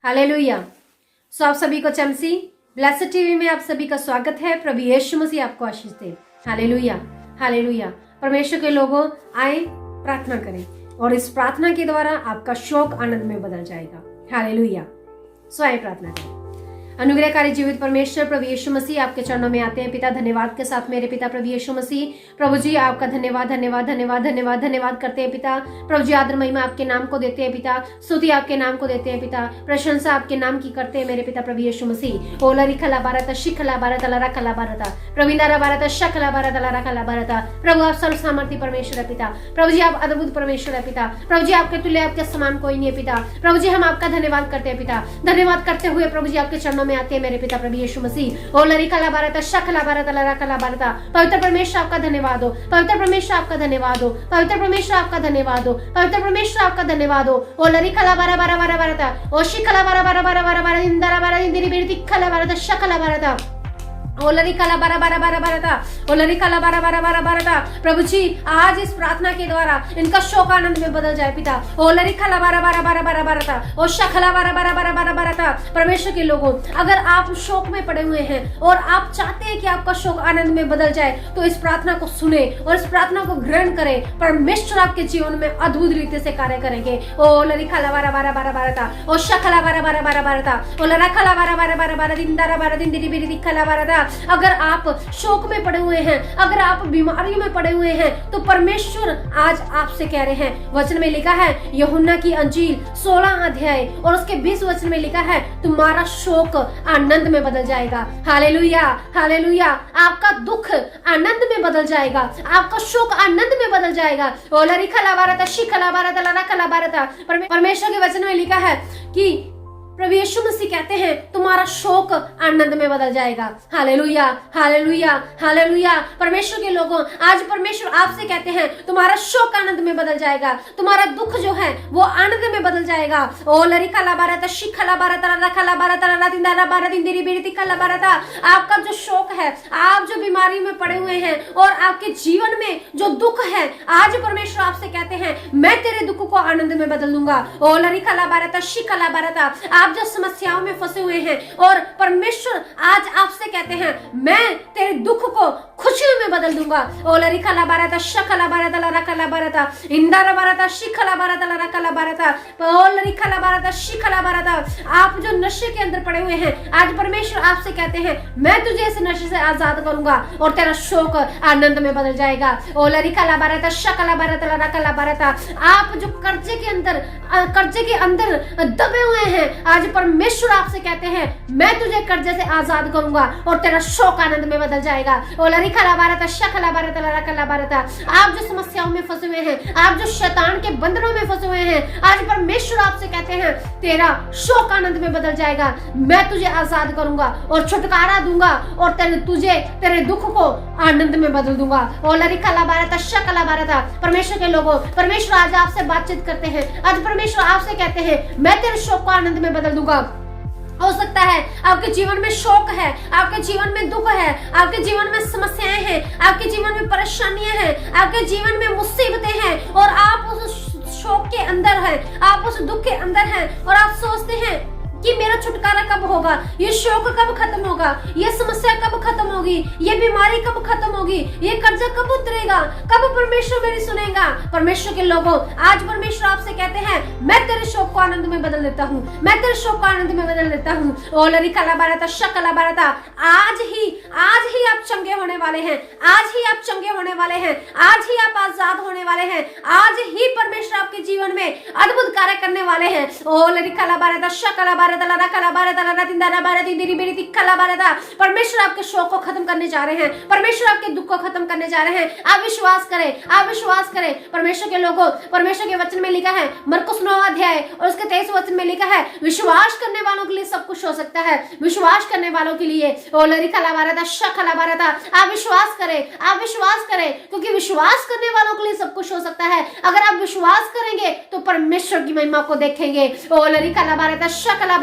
Hallelujah. सो आप सभी को चमसी ब्लेस्ड टीवी में आप सभी का स्वागत है। प्रभु यीशु मसीह आपको आशीष दे। Hallelujah, hallelujah. परमेश्वर के लोगों, आए प्रार्थना करें और इस प्रार्थना के द्वारा आपका शोक आनंद में बदल जाएगा। हालेलुया। सो आए प्रार्थना करें। अनुग्रहकारी जीवित परमेश्वर प्रभु यीशु मसीह आपके चरणों में आते हैं। पिता, धन्यवाद के साथ मेरे पिता प्रभु यीशु मसीह, प्रभु जी आपका धन्यवाद धन्यवाद धन्यवाद धन्यवाद धन्यवाद करते हैं पिता। प्रभु जी आदर महिमा आपके नाम को देते हैं पिता, स्तुति आपके नाम को देते हैं पिता, प्रशंसा आपके नाम की करते हैं मेरे पिता प्रभु यीशु मसीह। ओला रिखला भारत शिखला भारत लरा कला भारत प्रवीणारा भारत शकला भारत लरा कला भारत। प्रभु आप सर्व सामर्थ्य परमेश्वर है पिता। प्रभु जी आप अद्भुत परमेश्वर है पिता। प्रभु जी आपके तुल्य आपके समान कोई नहीं है पिता। प्रभु जी हम आपका धन्यवाद करते हैं पिता। धन्यवाद करते हुए प्रभु जी आपके चरणों में आते हैं मेरे पिता प्रभु यीशु मसीह। ओ लरी कला भारत शकला भारत लरा कला भारत। पवित्र परमेश्वर आपका धन्यवाद हो, पवित्र परमेश्वर आपका धन्यवाद हो, पवित्र परमेश्वर आपका धन्यवाद हो, पवित्र परमेश्वर आपका धन्यवाद हो। ओ लरी कला बारा बारा बारा भारत ओ शिखला बारा बारा बारा बारा बारा इंदरा बारा इंदिरी बेरती कला भारत शकला भारत ओलरी कला बारा बारा बारा भारत ओलरी कला बारा बारा बारा भारत। प्रभु जी आज इस प्रार्थना के द्वारा इनका शोक आनंद में बदल जाए पिता। ओलरी कला बारा बारा बारा बारा भारत ओ शकला बारा बारा बारा बारा भारत। परमेश्वर के लोगों, अगर आप शोक में पड़े हुए हैं और आप चाहते हैं कि आपका शोक आनंद में बदल जाए तो इस प्रार्थना को सुने और इस प्रार्थना को ग्रहण करें। परमेश्वर आपके जीवन में अद्भुत रीति से कार्य करेंगे। ओलरी कला बारा बारा बारा भारत ओ शकला बारा बारा बारा भारत ओलरा कला बारा बारा बारा भारत इंदरा भारत इंदिरी बेरती कला भारत। अगर आप शोक में पड़े हुए हैं, अगर आप बीमारियों में पड़े हुए हैं तो परमेश्वर आज आपसे कह रहे हैं। वचन में लिखा है यूहन्ना की अंजील 16 अध्याय और उसके 20 वचन में लिखा है तुम्हारा शोक आनंद में बदल जाएगा। Hallelujah, hallelujah. आपका दुख आनंद में बदल जाएगा, आपका शोक आनंद में बदल जाएगा। ओलरी खला भारत शिखला भारत लरा कला भारत। परमेश्वर के वचन में लिखा है कि प्रभु यीशु मसीह कहते हैं तुम्हारा शोक आनंद में बदल जाएगा। Hallelujah, hallelujah, hallelujah. परमेश्वर के लोगों, आज परमेश्वर आपसे कहते हैं तुम्हारा शोक आनंद में बदल जाएगा, तुम्हारा दुख जो है वो आनंद में बदल जाएगा। ओ लरी कला भारत शिखला भारत लरा कला भारत लरा तिंदारा भारत इंदिरी बेरती कला भारत। आपका जो शोक है, आप जो बीमारी में पड़े हुए हैं और आपके जीवन में जो दुख है, आज परमेश्वर आपसे कहते हैं मैं तेरे दुख को आनंद में बदल दूंगा। ओ लरी कला भारत शिखला भारत। आप जो समस्याओं में फंसे हुए हैं और परमेश्वर आज आपसे कहते हैं मैं तेरे दुख को खुशियों में बदल दूंगा। ओलरी कला भारत शकला भारत लरा कला भारत इंदरा भारत शिखला भारत लरा कला भारत ओलरी कला भारत शिखला भारत। आप जो नशे के अंदर पड़े हुए हैं, आज परमेश्वर आपसे कहते हैं मैं तुझे इस नशे से आजाद करूंगा और तेरा शोक आनंद में बदल जाएगा। ओलरी कला भारत शकला भारत लरा कला भारत। आप जो कर्जे के अंदर दबे हुए हैं, आज परमेश्वर आपसे कहते हैं मैं तुझे कर्जे से आजाद करूंगा और तेरा शोक आनंद में बदल जाएगा। ओलरी कला भारत शकला भारत लरा कला भारत। आप जो समस्याओं में फंसे हुए हैं, आप जो शैतान के बंधनों में फंसे हुए हैं, आज परमेश्वर आपसे कहते हैं तेरा शोक आनंद में बदल जाएगा। मैं तुझे आजाद करूंगा और छुटकारा दूंगा और तेरे दुख को आनंद में बदल दूंगा। ओलरी कला भारत शकला भारत। परमेश्वर के लोगों, परमेश्वर आज आपसे बातचीत करते हैं। आज परमेश्वर आपसे कहते हैं मैं तेरे शोक को आनंद में बदल दूंगा। हो सकता है आपके जीवन में शोक है, आपके जीवन में दुख है, आपके जीवन में समस्याएं हैं, आपके जीवन में परेशानियां हैं, आपके जीवन में मुसीबतें हैं और आप उस शोक के अंदर हैं, आप उस दुख के अंदर हैं और आप सोचते हैं कि मेरा छुटकारा कब होगा, ये शोक कब खत्म होगा, ये समस्या कब खत्म होगी, ये बीमारी कब खत्म होगी, ये कर्जा कब उतरेगा, कब परमेश्वर मेरी सुनेगा। परमेश्वर के लोगों, आज परमेश्वर आपसे कहते हैं मैं तेरे शोक को आनंद में बदल देता हूँ, मैं तेरे शोक को आनंद में बदल देता हूँ। ओलरी कला भारत शकला भारत। आज ही आप चंगे होने वाले हैं, आज ही आप चंगे होने वाले हैं, आज ही आप आजाद होने वाले हैं, आज ही परमेश्वर आपके जीवन में अद्भुत कार्य करने वाले हैं। ओलरी कला भारत शकला भारत लरा कला भारत लरा तिंदारा भारत इंदिरी बेरती कला भारत। परमेश्वर आपके शोक को खत्म करने जा रहे हैं, परमेश्वर आपके दुख को खत्म करने जा रहे हैं। आप विश्वास करें, आप विश्वास करें। परमेश्वर के लोगों, परमेश्वर के वचन में लिखा है मरकुस 9 अध्याय और उसके 23 वचन में लिखा है विश्वास करने वालों के लिए सब कुछ हो सकता है। विश्वास करने वालों के लिए ओलरी कला भारत शकला भारत। आप विश्वास करें, आप विश्वास करें, क्योंकि विश्वास करने वालों के लिए सब कुछ हो सकता है। अगर आप विश्वास करेंगे तो परमेश्वर की महिमा को देखेंगे। ओलरी कला भारत शकला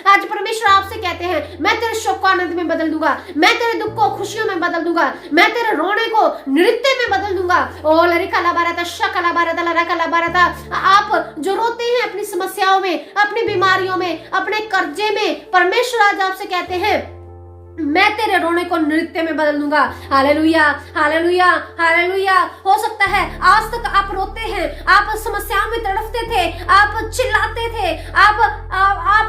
आज परमेश्वर आपसे कहते हैं, मैं तेरे शोक को आनंद में बदल दूंगा, मैं तेरे दुख को खुशियों में बदल दूंगा, मैं तेरे रोने को नृत्य में बदल दूंगा। ओ लरिकाला बारता शकाला बारता लराकाला बारता। आप जो रोते हैं अपनी समस्याओं में, अपनी बीमारियों में, अपने कर्जे में, परमेश्वर आज आपसे कहते हैं, मैं तेरे रोने को नृत्य में बदल दूंगा। Hallelujah, hallelujah, hallelujah. हो सकता है आज तक आप रोते हैं, आप समस्याओं में तड़पते थे, आप चिल्लाते थे, आप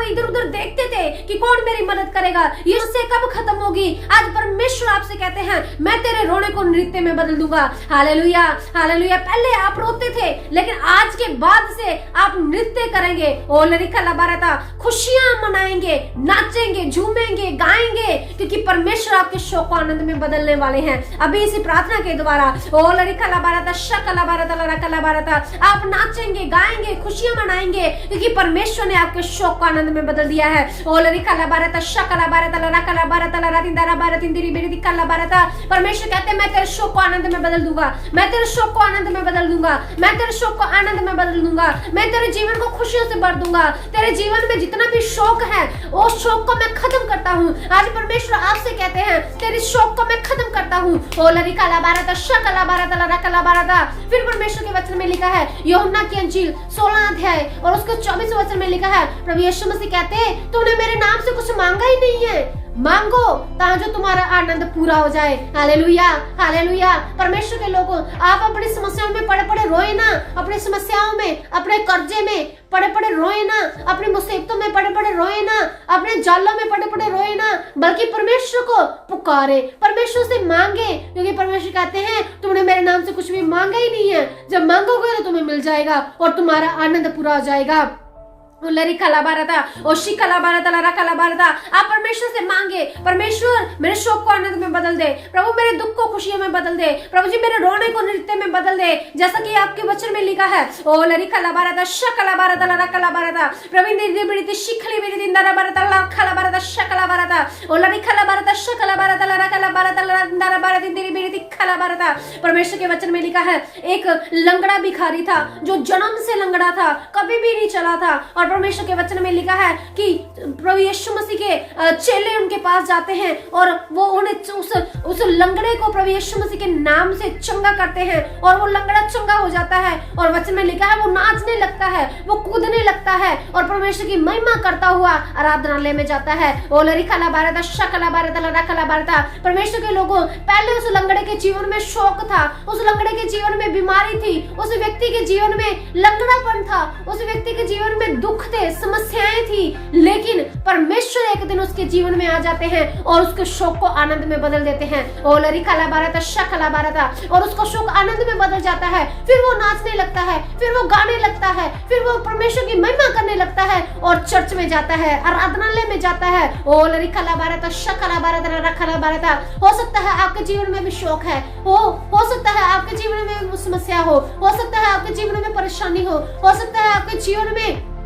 इधर उधर देखते थे कि कौन मेरी मदद करेगा, ये उससे कब खत्म होगी। आज परमेश्वर आपसे कहते हैं, मैं तेरे रोने को नृत्य में बदल दूंगा। Hallelujah, hallelujah. पहले आप रोते थे, लेकिन आज के बाद से आप नृत्य करेंगे। ओ लरिका लबारता, खुशियां मनाएंगे, नाचेंगे, झूमेंगे, गाएंगे, क्योंकि परमेश्वर आपके शोक को आनंद में बदलने वाले हैं। अभी इसी प्रार्थना के द्वारा ओ लरिका लबारता शका लबारता लरका लबारता, आप नाचेंगे, गाएंगे, खुशियां मनाएंगे, क्योंकि परमेश्वर ने आपके शोक को आनंद में बदल दिया है। ओ लरिका लबारता शका लबारता लरका लबारता लरातिंदारा बारतिंदिरी मेरी दिक्का लबारता। परमेश्वर कहते हैं, मैं तेरे शोक को आनंद में बदल दूंगा, मैं तेरे शोक को आनंद में बदल दूंगा, मैं तेरे शोक को आनंद में बदल दूंगा, मैं तेरे जीवन को खुशियों से भर दूंगा। तेरे जीवन में जितना भी शोक है, वो शोक को मैं खत्म करता हूँ। आज परमेश्वर आपसे कहते हैं, तेरे शोक को मैं खत्म करता हूँ। ओ लरिका लबारता शका लबारता लरका लबारता। फिर परमेश्वर के वचन में लिखा है, यूहन्ना की अंजील 16 अध्याय और उसके 24 वचन में लिखा है, प्रभु यीशु मसीह कहते हैं, तूने मेरे नाम से कुछ मांगा ही नहीं है, मांगो ताकि तुम्हारा आनंद पूरा हो जाए। Hallelujah, hallelujah. परमेश्वर के लोगों, आप अपनी समस्याओं में पड़े पड़े रोए ना, अपनी समस्याओं में, अपने कर्जे में पड़े पड़े रोए ना, अपनी मुसीबतों में पड़े पड़े रोए ना, अपने जालों में पड़े पड़े रोए ना, बल्कि परमेश्वर को पुकारे, परमेश्वर से मांगे, क्योंकि परमेश्वर कहते हैं, तुमने मेरे नाम से कुछ भी मांगा ही नहीं है, जब मांगोगे तो तुम्हें मिल जाएगा और तुम्हारा आनंद पूरा हो जाएगा। आप परमेश्वर से मांगे, परमेश्वर मेरे शोक को आनंद में बदल दे, प्रभु मेरे दुख को खुशियों में बदल दे, प्रभु जी मेरे रोने को नृत्य में बदल दे, जैसा कि आपके वचन में लिखा है। ओ लरिका लबारता शकला बारता लरका लबारता, प्रभु दी बिड़ती शिखली बिड़ी दिंदारा बारता लरका लबारता शकला बारता, ओ लरिका लबारता शकला बारता लरका लबारता लरंदारा बारता दिंदी बिड़ी खला बारता। परमेश्वर के वचन में लिखा है, एक लंगड़ा भिखारी था जो जन्म से लंगड़ा था, कभी भी नहीं चला था, और परमेश्वर के वचन में लिखा है कि प्रभु यीशु मसीह के चेले उनके पास जाते हैं और वो उन्हें उस लंगड़े को प्रभु यीशु मसीह के नाम से चंगा करते हैं और वो लंगड़ा चंगा हो जाता है। और वचन में लिखा है, वो नाचने लगता है, वो कूदने लगता है और परमेश्वर की महिमा करता हुआ आराधनालय में जाता है। ओ लरिका बारता शकला बारता लरका बारता। परमेश्वर के लोगों, पहले उस लंगड़े के जीवन में शोक था, उस लंगड़े के जीवन में बीमारी थी, उस व्यक्ति के जीवन में लंगड़ापन था, उस व्यक्ति के जीवन में दुख थे, समस्याएं थी, लेकिन परमेश्वर एक दिन उसके जीवन में आ जाते हैं और उसके शोक को आनंद में बदल देते हैं। ओ लरिका बारता शकला बारता, और उसका शोक आनंद में बदल जाता है। फिर वो नाचने लगता है, फिर वो गाने लगता है, फिर वो परमेश्वर की महिमा करने लगता है और चर्च में जाता है, आराधनालय में जाता है। ओ लरिका बारता शकला बारता लरका बारता। हो सकता है आपके जीवन में भी शोक है, हो सकता है आपके जीवन में समस्या हो सकता है आपके जीवन में परेशानी हो सकता है आपके जीवन में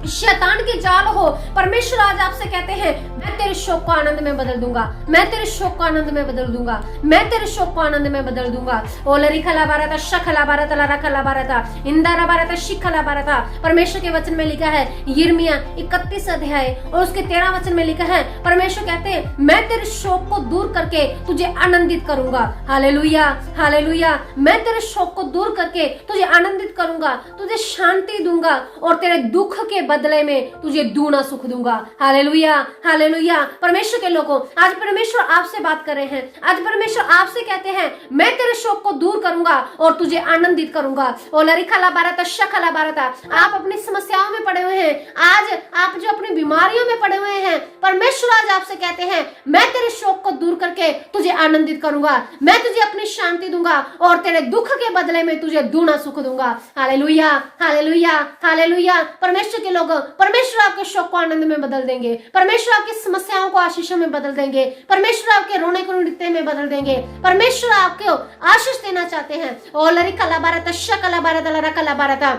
शैतान के जाल हो। परमेश्वर आज आपसे कहते हैं, मैं तेरे शोक को आनंद में बदल दूंगा, मैं तेरे शोक को आनंद में बदल दूंगा, मैं तेरे शोक को आनंद में बदल दूंगा। ओ लरिका बारता शकला बारता लरका बारता इंदारा बारता शिखला बारता। परमेश्वर के वचन में लिखा है, यिर्मयाह 31 अध्याय और उसके 13 वचन में लिखा है, परमेश्वर कहते हैं, मैं तेरे शोक को दूर करके तुझे आनंदित करूंगा। Hallelujah, hallelujah. मैं तेरे शोक को दूर करके तुझे आनंदित करूंगा, तुझे शांति दूंगा और तेरे दुख के बदले में तुझे दूना सुख दूंगा। Hallelujah, hallelujah. परमेश्वर के लोगों, आज परमेश्वर आपसे बात कर रहे हैं, आज परमेश्वर आपसे कहते हैं, मैं तेरे शोक को दूर करूंगा और तुझे आनंदित करूंगा। ओ लरिका बारता शकला बारता। आप अपनी समस्याओं में पड़े हुए हैं, आज आप जो अपनी बीमारियों में पड़े हुए हैं, परमेश्वर आज आपसे कहते हैं, मैं तेरे शोक को दूर करके तुझे आनंदित करूंगा, मैं तुझे अपनी शांति दूंगा और तेरे दुख के बदले में तुझे दूना सुख दूंगा। Hallelujah, hallelujah, hallelujah. परमेश्वर के लोग, परमेश्वर आपके शोक को आनंद में बदल देंगे, परमेश्वर आपकी समस्याओं को आशीषों में बदल देंगे, परमेश्वर आपके रोने को नृत्य में बदल देंगे, परमेश्वर आपको आशीष देना चाहते हैं। ओ लरिका बारता शकला बारता लरका बारता।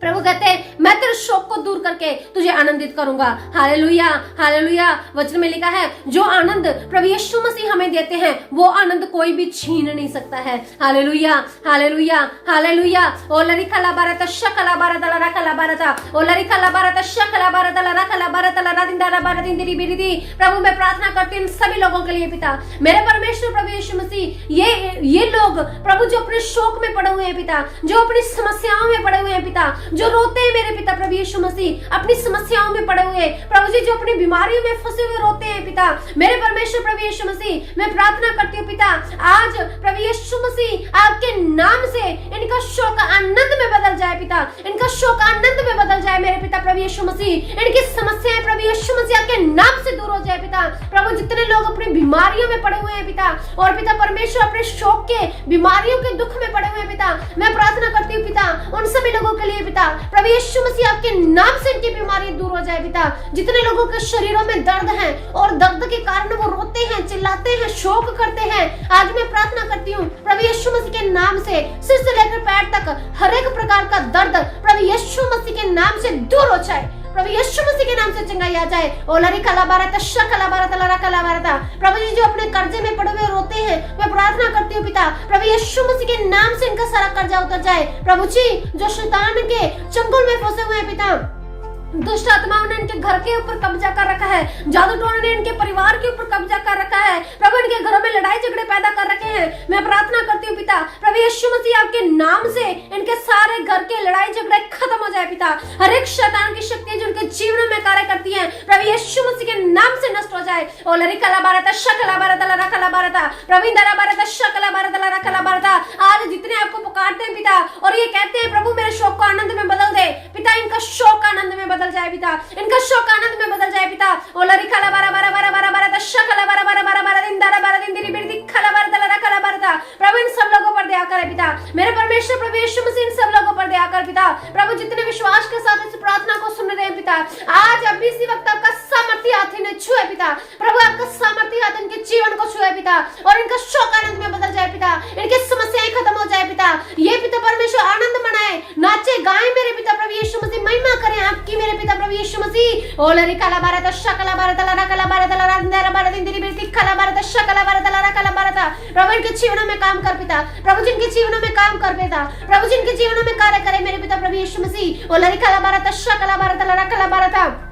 प्रभु कहते हैं मैं तेरे शोक को दूर करके तुझे आनंदित करूंगा। Hallelujah, hallelujah. वचन में लिखा है जो आनंद प्रभु यीशु मसीह हमें देते हैं वो आनंद कोई भी छीन नहीं सकता है। Hallelujah, hallelujah, hallelujah. ओलरी खला बारत शकला बारत ला रखला बारत ओलरी खला बारत शकला बारत ला रखला बारत ला रादिंदा बारत इंदिरी बिरिदी। प्रभु मैं प्रार्थना करती हूं सभी लोगों के लिए पिता, मेरे परमेश्वर प्रभु यीशु मसीह, ये लोग प्रभु जो अपने शोक में पड़े हुए हैं पिता, जो अपनी समस्याओं में पड़े हुए हैं पिता, जो रोते हैं मेरे पिता प्रभु यीशु मसीह, अपनी समस्याओं में पड़े हुए प्रभु जी, जो अपनी बीमारियों में फंसे हुए रोते हैं पिता, मेरे परमेश्वर प्रभु यीशु मसीह, मैं प्रार्थना करती हूँ पिता आज प्रभु यीशु मसीह आपके नाम से इनका शोक आनंद में बदल जाए पिता, इनका शोक आनंद में बदल जाए मेरे पिता प्रभु यीशु मसीह, इनकी समस्याएं प्रभु यीशु मसीह आपके नाम से दूर हो जाए पिता। प्रभु जितने लोग अपनी बीमारियों में पड़े हुए हैं पिता, और पिता परमेश्वर अपने शोक के बीमारियों के दुख में पड़े हुए हैं पिता, मैं प्रार्थना करती हूँ पिता उन सभी लोगों के लिए पिता प्रभु यीशु मसीह आपके नाम से इनकी बीमारी दूर हो जाए पिता। जितने लोगों के शरीरों में दर्द है और दर्द के कारण वो रोते हैं, चिल्लाते हैं, शोक करते हैं, आज मैं प्रार्थना करती हूँ प्रभु यीशु मसीह के नाम से सिर से लेकर पैर तक हर एक प्रकार का दर्द प्रभु यीशु मसीह के नाम से दूर हो जाए, प्रभु यीशु मसीह के नाम से चंगाई आ जाए। ओलरी कला बारत शकला बारत लरा कला बारत। प्रभु जी जो अपने कर्जे में पड़े हुए रोते हैं, मैं प्रार्थना करती हूँ पिता प्रभु यीशु मसीह के नाम से इनका सारा कर्जा उतर जाए। प्रभु जी जो शैतान के चंगुल में फंसे हुए हैं पिता, दुष्ट आत्माओं ने इनके घर के ऊपर कब्जा कर रखा है, जादू टोने ने इनके परिवार के ऊपर कब्जा कर रखा है, प्रभु इनके घरों में लड़ाई झगड़े पैदा कर रखे हैं, मैं प्रार्थना करती हूँ पिता प्रभु यीशु मसीह आपके नाम से इनके सारे घर के लड़ाई झगड़े खत्म हो जाए पिता। हर एक शैतान की शक्ति जो उनके जीवन में कार्य करती है प्रभु यीशु मसीह के नाम से नष्ट हो जाए। ओलरी कला बारत शकला बारत लरा कला बारत प्रभु इंदरा बारत शकला बारत लरा कला बारत। आज जितने आपको पुकारते हैं पिता और ये कहते हैं प्रभु मेरे शोक को आनंद में बदल दे पिता, इनका शोक आनंद में बदल जाए पिता, इनका शोक आनंद में बदल जाए पिता। ओलरी खला बारा बारा बारा बारा बारा शकला बारा बारा बारा बारा दिन दारा बारा दिन दिरी बिरदी खला बारा दला खला बारा। प्रभु इन सब लोगों पर दया करे पिता, मेरे परमेश्वर प्रभु यीशु मसीह इन सब लोगों पर दया कर पिता। प्रभु जितने विश्वास के साथ इस प्रार्थना को सुन रहे हैं पिता, आज अभी इसी वक्त आपका सामर्थ्य हाथ इन्हें छुए पिता, प्रभु आपका सामर्थ्य हाथ इनके जीवन को छुए पिता और इनका शोक आनंद में बदल जाए पिता, इनकी समस्याएं खत्म हो जाए पिता। ये पिता परमेश्वर आनंद मनाए, नाचे गाए मेरे पिता प्रभु यीशु मसीह, महिमा करें आपकी मेरे पिता प्रभु यीशु मसीह। ओलरी कला बारत शकला बारत लरा कला बारत लरा इंदरा बारत इंदिरी बिरदी खला बारत शकला बारत लरा कला बारत। प्रभु इनके जीवनों में काम कर पिता, प्रभु जिनके जीवनों में काम कर पिता, प्रभु जिनके जीवनों में कार्य करे मेरे पिता प्रभु यीशु मसीह। ओलरी कला बारत शकला बारत लरा कला बारत।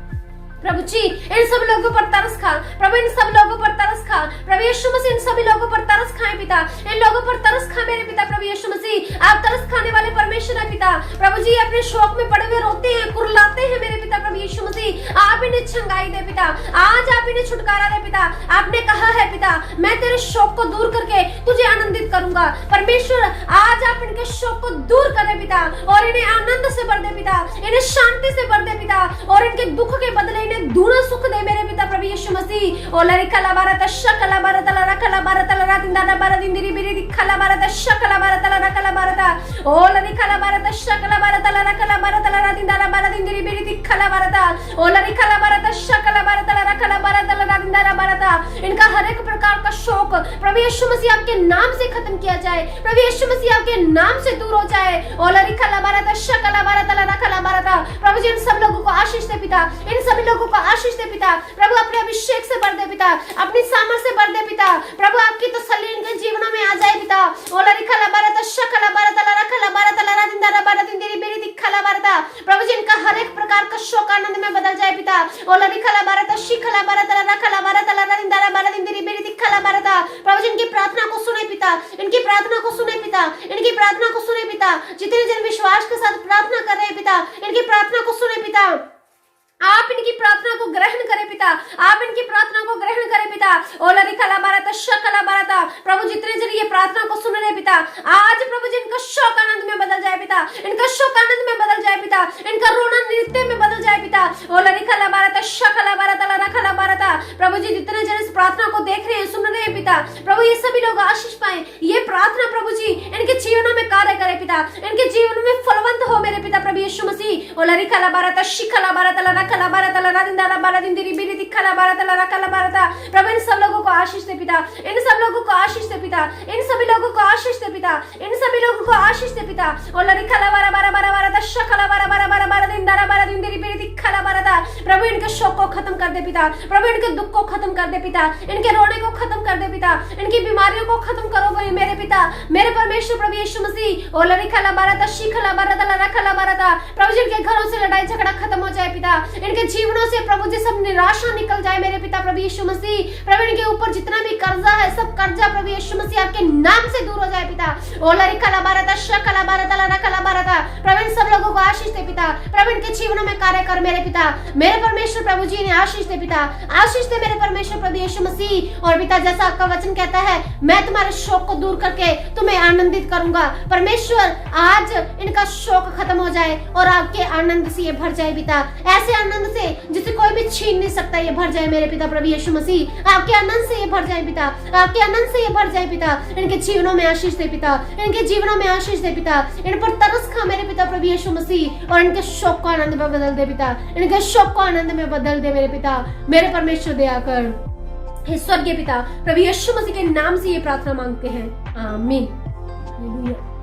प्रभु जी इन सब लोगों पर तरस खा, प्रभु इन सब लोगों पर तरस खा, प्रभु यीशु मसीह इन सभी लोगों पर तरस खाए पिता, इन लोगों पर तरस खा मेरे पिता प्रभु यीशु मसीह। आप तरस खाने वाले परमेश्वर है पिता, प्रभु जी अपने शोक में पड़े हुए रोते हैं, कुरलाते हैं मेरे पिता प्रभु यीशु मसीह, आप इन्हें छंगाई दे पिता, आज आप इन्हें छुटकारा दे पिता। आपने कहा है पिता मैं तेरे शोक को दूर करके तुझे आनंदित करूंगा। परमेश्वर आज आप इनके शोक को दूर करें पिता और इन्हें आनंद से भर दे पिता, इन्हें शांति से भर दे पिता और इनके दुख के बदले दूना सुख दे मेरे पिता प्रभु यीशु मसीह। ओलरी कला बारत शकला बारत लरा कला बारत लरा दिंदा बारत इंदिरी बिरिदी खला बारत शकला बारत लरा कला बारत। ओलरी कला बारत शकला बारत लरा कला बारत लरा दिंदा बारत इंदिरी बिरिदी खला बारत। ओलरी कला बारत शकला बारत लरा कला बारत लरा दिंदा बारत। इनका हर एक प्रकार का शोक प्रभु यीशु मसीह आपके नाम से खत्म किया जाए, प्रभु यीशु मसीह आपके नाम से दूर हो जाए। ओलरी कला बारत शकला बारत लरा कला बारत। प्रभु जी इन सब लोगों को आशीष दे पिता, इन सभी लोगों को आशीष दे पिता, प्रभु अपने अभिषेक से भर दे पिता, अपनी सामर्थ से भर दे पिता, प्रभु आपकी तसल्ली इनके जीवनों में आ जाए पिता। ओलरी खला बारत शकला बारत लरा कला बारत लरा दिंदा बारत इंदिरी बिरिदी खला बारत। प्रभु जी इनका हर एक प्रकार का शोक आनंद में बदल जाए पिता। ओलरी खला बारत शिखला बारत लरा कला बारत लरा दिंदा बारत इंदिरी बिरिदी खला बारत। प्रभु जी इनकी प्रार्थना को सुने पिता, इनकी प्रार्थना को सुने पिता, इनकी प्रार्थना को सुने पिता। जितने जन विश्वास के साथ प्रार्थना कर रहे हैं पिता, इनकी प्रार्थना को सुने पिता, आप इनकी प्रार्थना को ग्रहण करें पिता, आप इनकी प्रार्थना को ग्रहण करें पिता। ओलरी खला बारत शकला बारत। प्रभु जितने जन ये प्रार्थना को सुन रहे पिता, आज प्रभु जी इनका शोक आनंद में बदल जाए पिता, इनका शोक आनंद में बदल जाए पिता, इनका रोना नृत्य में बदल जाए पिता। ओलरी खला बारत शकला बारत लरा खला बारत। प्रभु जी जितने जन इस प्रार्थना को देख रहे हैं, सुन रहे हैं पिता, प्रभु ये सभी लोग आशीष आए। ये प्रार्थना प्रभु जी इनके जीवनों में कार्य करे पिता, इनके जीवन में फलवंत हो मेरे पिता प्रभु यीशु मसीह। ओला रिखला बारता शिखला बारता ला रखला बारता ला दिंदारा बारा दिंदरी बिरी दिखला बारता ला रखला बारता। प्रभु इन सब लोगों को आशीष दे पिता, इन सब लोगों को आशीष दे पिता, इन सभी लोगों को आशीष दे पिता, इन सभी लोगों को आशीष दे पिता। ओला रिखला बारा बारा बारा बारा शखला बारा बारा बारा बारा दिंदारा बारा दिंदरी बिरी दिखला बारता। प्रभु इनके शोक को खत्म कर दे पिता, प्रभु इनके दुख को खत्म कर दे पिता, इनके रोने को खत्म कर दे पिता, इनकी बीमारियों को खत्म करो भाई मेरे पिता, मेरे परमेश्वर प्रभु यीशु मसीह। ओला रिखला बारता शिखला बारता ला रखला बारता। प्रभु जी इनके घरों से लड़ाई झगड़ा खत्म हो जाए पिता, इनके जीवनों से प्रभु जी सब निराशा निकल जाए मेरे पिता प्रभु यीशु मसीह। प्रभु इनके ऊपर जितना भी कर्जा है सब कर्जा प्रभु यीशु मसीह आपके नाम से दूर हो जाए पिता। ओला रिखला बारता शखला बारता ला रखला बारता। प्रभु इन सब लोगों को आशीष दे पिता, प्रभु इनके जीवनों में कार्य कर मेरे पिता, मेरे परमेश्वर प्रभु जी ने आशीष दे पिता, आशीष दे मेरे परमेश्वर प्रभु यीशु मसीह। और पिता जैसा आपका वचन कहता है, मैं तुम्हारे शोक को दूर करके तुम्हें आनंदित करूंगा। परमेश्वर आज इनका शोक खत्म हो जाए और आपके आनंद से ये भर जाए पिता, ऐसे आनंद से जिसे कोई भी छीन नहीं सकता ये भर जाए मेरे पिता प्रभु यीशु मसीह। आपके आनंद से ये भर जाए पिता, आपके आनंद से ये भर जाए पिता। इनके जीवनों में आशीष दे पिता, इनके जीवनों में आशीष दे पिता, इन पर तरस खा मेरे पिता प्रभु यीशु मसीह। और इनके शोक को आनंद में बदल दे पिता, इनके शोक को आनंद में बदल दे मेरे पिता, मेरे परमेश्वर दया कर। हे स्वर्गीय पिता प्रभु यीशु मसीह के नाम से ये प्रार्थना मांगते हैं, आमीन। हालेलुया।